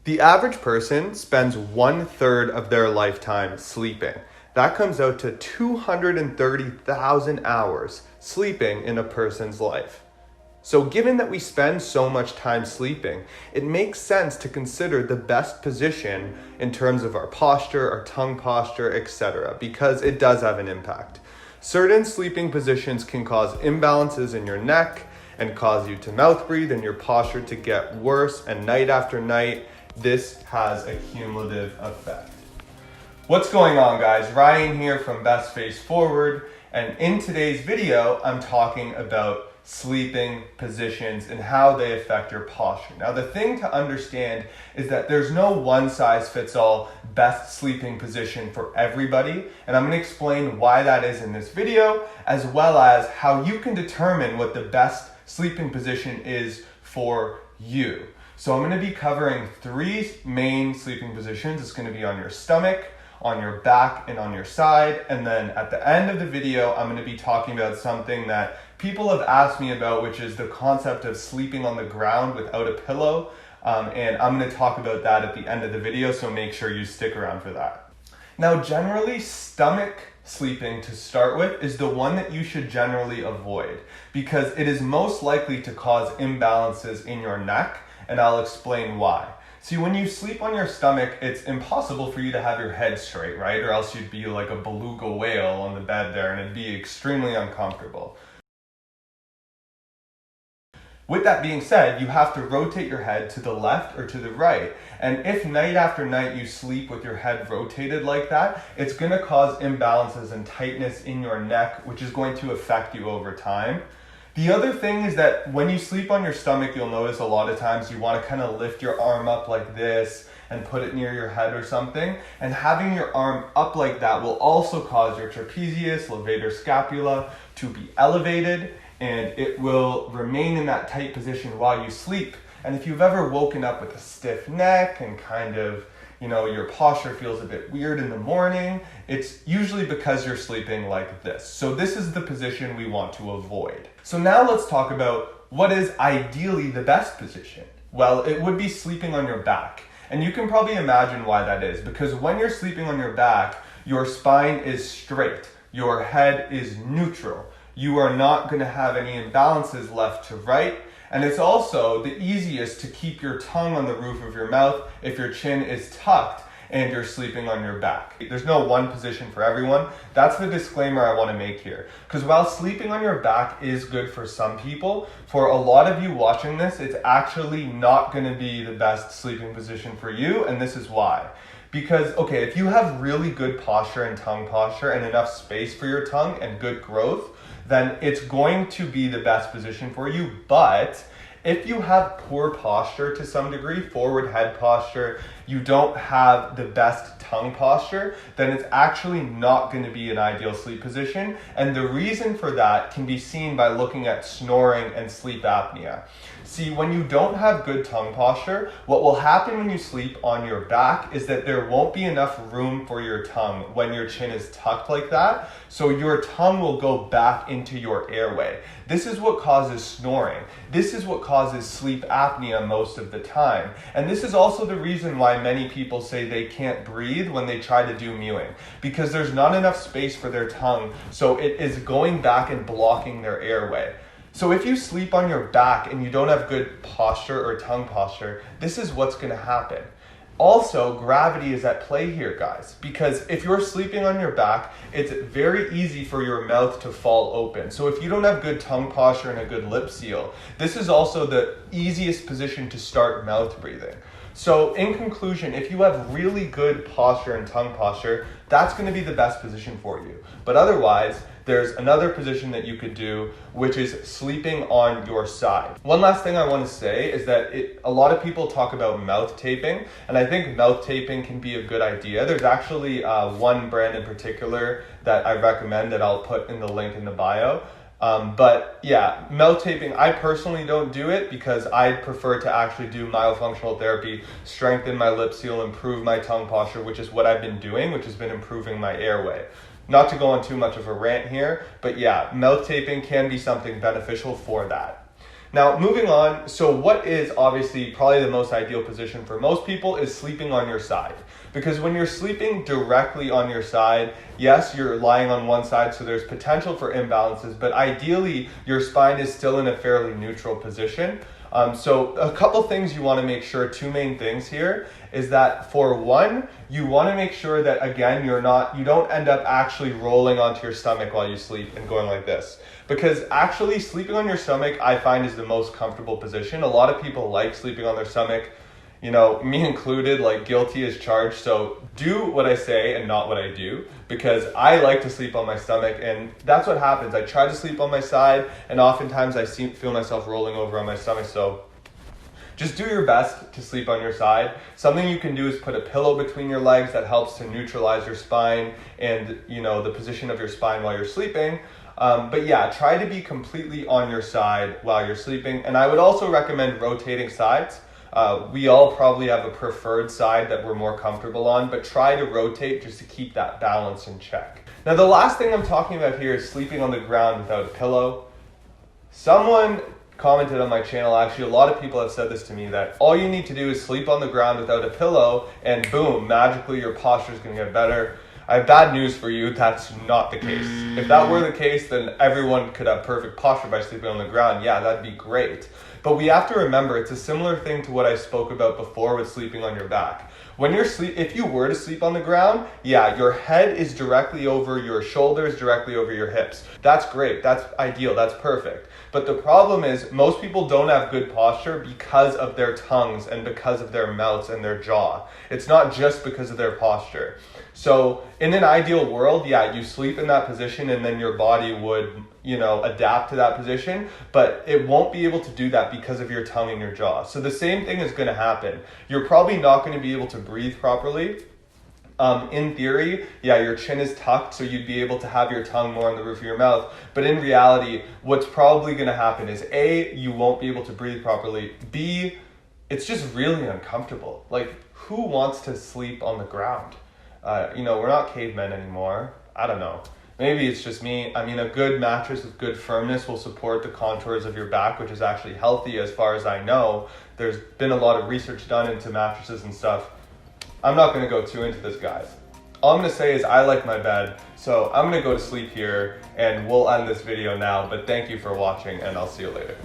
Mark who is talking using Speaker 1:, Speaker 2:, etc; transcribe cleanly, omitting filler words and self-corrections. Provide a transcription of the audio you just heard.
Speaker 1: The average person spends 1/3 of their lifetime sleeping. That comes out to 230,000 hours sleeping in a person's life. So given that we spend so much time sleeping, it makes sense to consider the best position in terms of our posture, our tongue posture, etc., because it does have an impact. Certain sleeping positions can cause imbalances in your neck and cause you to mouth breathe and your posture to get worse, and night after night, this has a cumulative effect. What's going on, guys? Ryan here from Best Face Forward, and in today's video, I'm talking about sleeping positions and how they affect your posture. Now, the thing to understand is that there's no one size fits all best sleeping position for everybody, and I'm going to explain why that is in this video, as well as how you can determine what the best sleeping position is for you. So I'm going to be covering 3 main sleeping positions. It's going to be on your stomach, on your back, and on your side. And then at the end of the video, I'm going to be talking about something that people have asked me about, which is the concept of sleeping on the ground without a pillow. And I'm going to talk about that at the end of the video, so make sure you stick around for that. Now, generally, stomach sleeping to start with is the one that you should generally avoid because it is most likely to cause imbalances in your neck, and I'll explain why. See, when you sleep on your stomach, it's impossible for you to have your head straight, right? Or else you'd be like a beluga whale on the bed there, and it'd be extremely uncomfortable. With that being said, you have to rotate your head to the left or to the right. And if night after night you sleep with your head rotated like that, it's going to cause imbalances and tightness in your neck, which is going to affect you over time. The other thing is that when you sleep on your stomach, you'll notice a lot of times you want to kind of lift your arm up like this and put it near your head or something. And having your arm up like that will also cause your trapezius, levator scapula to be elevated, and it will remain in that tight position while you sleep. And if you've ever woken up with a stiff neck and kind of, your posture feels a bit weird in the morning, it's usually because you're sleeping like this. So this is the position we want to avoid. So now let's talk about what is ideally the best position. Well, it would be sleeping on your back. And you can probably imagine why that is, because when you're sleeping on your back, your spine is straight, your head is neutral. You are not going to have any imbalances left to right. And it's also the easiest to keep your tongue on the roof of your mouth if your chin is tucked and you're sleeping on your back. There's no one position for everyone. That's the disclaimer I want to make here. Because while sleeping on your back is good for some people, for a lot of you watching this, it's actually not going to be the best sleeping position for you, and this is why. Because, okay, if you have really good posture and tongue posture and enough space for your tongue and good growth, then it's going to be the best position for you. But if you have poor posture to some degree, forward head posture, you don't have the best tongue posture, then it's actually not going to be an ideal sleep position. And the reason for that can be seen by looking at snoring and sleep apnea. See, when you don't have good tongue posture, what will happen when you sleep on your back is that there won't be enough room for your tongue when your chin is tucked like that. So your tongue will go back into your airway. This is what causes snoring. This is what causes sleep apnea most of the time. And this is also the reason why many people say they can't breathe when they try to do mewing, because there's not enough space for their tongue, so it is going back and blocking their airway. So if you sleep on your back and you don't have good posture or tongue posture, this is what's going to happen. Also, gravity is at play here, guys, because if you're sleeping on your back, it's very easy for your mouth to fall open. So if you don't have good tongue posture and a good lip seal, this is also the easiest position to start mouth breathing. So in conclusion, if you have really good posture and tongue posture, that's going to be the best position for you. But otherwise, there's another position that you could do, which is sleeping on your side. One last thing I want to say is that a lot of people talk about mouth taping, and I think mouth taping can be a good idea. There's actually one brand in particular that I recommend that I'll put in the link in the bio. But yeah, mouth taping, I personally don't do it because I prefer to actually do myofunctional therapy, strengthen my lip seal, improve my tongue posture, which is what I've been doing, which has been improving my airway. Not to go on too much of a rant here, but yeah, mouth taping can be something beneficial for that. Now, moving on, so what is obviously probably the most ideal position for most people is sleeping on your side. Because when you're sleeping directly on your side, yes, you're lying on one side, so there's potential for imbalances, but ideally your spine is still in a fairly neutral position. So a couple things you want to make sure, two main things here, is that for one, you want to make sure that again, you don't end up actually rolling onto your stomach while you sleep and going like this. Because actually sleeping on your stomach, I find, is the most comfortable position. A lot of people like sleeping on their stomach, you know, me included, like guilty as charged. So do what I say and not what I do, because I like to sleep on my stomach, and that's what happens. I try to sleep on my side, and oftentimes I feel myself rolling over on my stomach. So just do your best to sleep on your side. Something you can do is put a pillow between your legs that helps to neutralize your spine and, you know, the position of your spine while you're sleeping. But yeah, try to be completely on your side while you're sleeping. And I would also recommend rotating sides. We all probably have a preferred side that we're more comfortable on, but try to rotate just to keep that balance in check. Now, the last thing I'm talking about here is sleeping on the ground without a pillow. Someone commented on my channel, actually a lot of people have said this to me, that all you need to do is sleep on the ground without a pillow and boom, magically your posture is going to get better. I have bad news for you, that's not the case. If that were the case, then everyone could have perfect posture by sleeping on the ground. Yeah, that'd be great. But we have to remember, it's a similar thing to what I spoke about before with sleeping on your back. When if you were to sleep on the ground, yeah, your head is directly over your shoulders, directly over your hips. That's great, that's ideal, that's perfect. But the problem is most people don't have good posture because of their tongues and because of their mouths and their jaw. It's not just because of their posture. So in an ideal world, yeah, you sleep in that position and then your body would, you know, adapt to that position, but it won't be able to do that because of your tongue and your jaw. So the same thing is going to happen. You're probably not going to be able to breathe properly. In theory, yeah, your chin is tucked, so you'd be able to have your tongue more on the roof of your mouth. But in reality, what's probably going to happen is A, you won't be able to breathe properly. B, it's just really uncomfortable. Like, who wants to sleep on the ground? You know, we're not cavemen anymore. I don't know. Maybe it's just me. I mean, a good mattress with good firmness will support the contours of your back, which is actually healthy as far as I know. There's been a lot of research done into mattresses and stuff. I'm not going to go too into this, guys. All I'm going to say is I like my bed, so I'm going to go to sleep here, and we'll end this video now. But thank you for watching, and I'll see you later.